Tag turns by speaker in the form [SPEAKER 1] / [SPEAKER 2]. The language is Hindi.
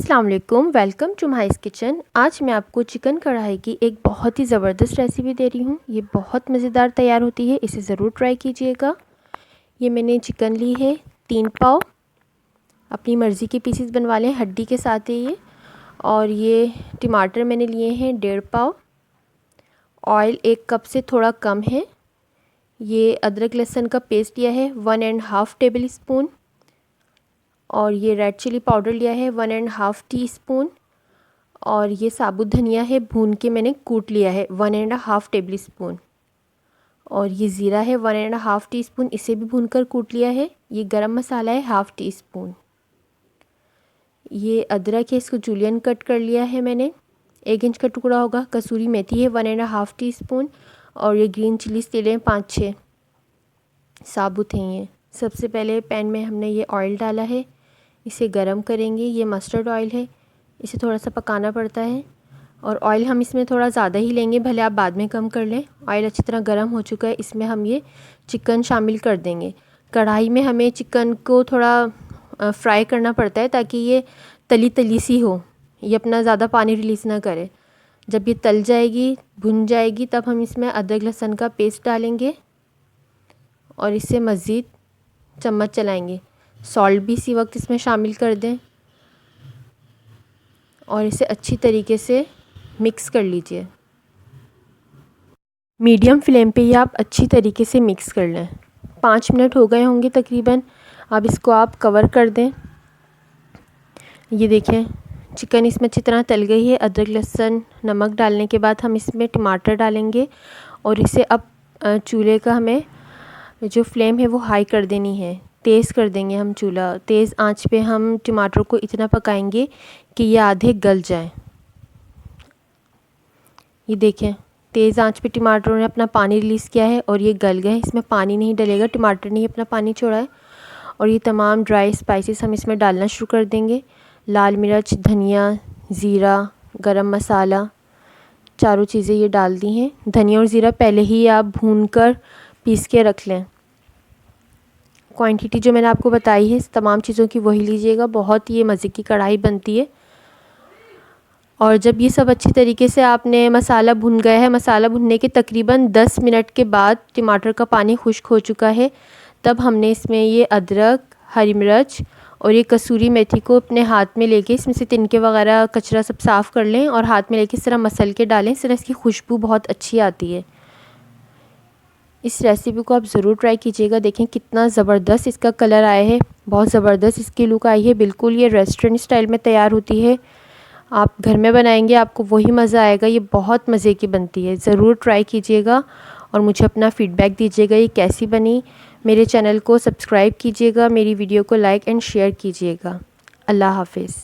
[SPEAKER 1] अस्सलाम वालेकुम, वेलकम टू माइस किचन। आज मैं आपको चिकन कढ़ाई की एक बहुत ही ज़बरदस्त रेसिपी दे रही हूँ। ये बहुत मज़ेदार तैयार होती है, इसे ज़रूर ट्राई कीजिएगा। ये मैंने चिकन ली है 3 पाव, अपनी मर्ज़ी के पीसेस बनवा लें, हड्डी के साथ है ये। और ये टमाटर मैंने लिए हैं 1.5 पाव। ऑयल 1 कप से थोड़ा कम है। ये अदरक लहसुन का पेस्ट लिया है 1.5 टेबल स्पून। और ये रेड चिली पाउडर लिया है 1.5 टीस्पून। और ये साबुत धनिया है, भून के मैंने कूट लिया है 1.5 टेबल स्पून। और ये ज़ीरा है 1.5 टीस्पून, इसे भी भूनकर कूट लिया है। ये गरम मसाला है 1/2 टीस्पून। ये अदरक है, इसको जूलियन कट कर लिया है मैंने, 1 इंच का टुकड़ा होगा। कसूरी मेथी है 1.5 टीस्पून। और ये ग्रीन चिलीज़ ले लें 5-6 साबुत हैं ये। सबसे पहले पैन में हमने ये ऑयल डाला है, इसे गरम करेंगे। ये मस्टर्ड ऑयल है, इसे थोड़ा सा पकाना पड़ता है। और ऑयल हम इसमें थोड़ा ज़्यादा ही लेंगे, भले आप बाद में कम कर लें। ऑयल अच्छी तरह गर्म हो चुका है, इसमें हम ये चिकन शामिल कर देंगे। कढ़ाई में हमें चिकन को थोड़ा फ्राई करना पड़ता है ताकि ये तली तली सी हो, ये अपना ज़्यादा पानी रिलीज़ ना करे। जब ये तल जाएगी, भुन जाएगी, तब हम इसमें अदरक लहसुन का पेस्ट डालेंगे और इसे मज़ीद चम्मच चलाएँगे। सॉल्ट भी इसी वक्त इसमें शामिल कर दें और इसे अच्छी तरीके से मिक्स कर लीजिए। मीडियम फ्लेम पे ये आप अच्छी तरीके से मिक्स कर लें। 5 मिनट हो गए होंगे तकरीबन। अब इसको आप कवर कर दें। ये देखें, चिकन इसमें अच्छी तरह तल गई है। अदरक लहसुन नमक डालने के बाद हम इसमें टमाटर डालेंगे और इसे अब चूल्हे का हमें जो फ्लेम है वो हाई कर देनी है, तेज़ कर देंगे हम चूल्हा। तेज़ आंच पे हम टमाटर को इतना पकाएंगे कि ये आधे गल जाएं। ये देखें, तेज़ आंच पे टमाटरों ने अपना पानी रिलीज़ किया है और ये गल गए। इसमें पानी नहीं डलेगा, टमाटर ने ही अपना पानी छोड़ा है। और ये तमाम ड्राई स्पाइसेस हम इसमें डालना शुरू कर देंगे। लाल मिर्च, धनिया, ज़ीरा, गरम मसाला, चारों चीज़ें ये डाल दी हैं। धनिया और ज़ीरा पहले ही आप भूनकर पीस के रख लें। क्वांटिटी जो मैंने आपको बताई है तमाम चीज़ों की वही लीजिएगा। बहुत ये मज़े की कढ़ाई बनती है। और जब ये सब अच्छी तरीके से आपने मसाला भुन गया है, मसाला भुनने के तकरीबन 10 मिनट के बाद टमाटर का पानी खुश्क हो चुका है, तब हमने इसमें ये अदरक, हरी मिर्च और ये कसूरी मेथी को अपने हाथ में लेके इसमें से तिनके वगैरह कचरा सब साफ़ कर लें और हाथ में लेके इस तरह मसल के डालें। इस तरह इसकी खुशबू बहुत अच्छी आती है। इस रेसिपी को आप ज़रूर ट्राई कीजिएगा। देखें कितना ज़बरदस्त इसका कलर आया है, बहुत ज़बरदस्त इसकी लुक आई है। बिल्कुल ये रेस्टोरेंट स्टाइल में तैयार होती है। आप घर में बनाएंगे आपको वही मज़ा आएगा। ये बहुत मज़े की बनती है, ज़रूर ट्राई कीजिएगा और मुझे अपना फ़ीडबैक दीजिएगा ये कैसी बनी। मेरे चैनल को सब्सक्राइब कीजिएगा, मेरी वीडियो को लाइक एंड शेयर कीजिएगा। अल्लाह हाफ़िज़।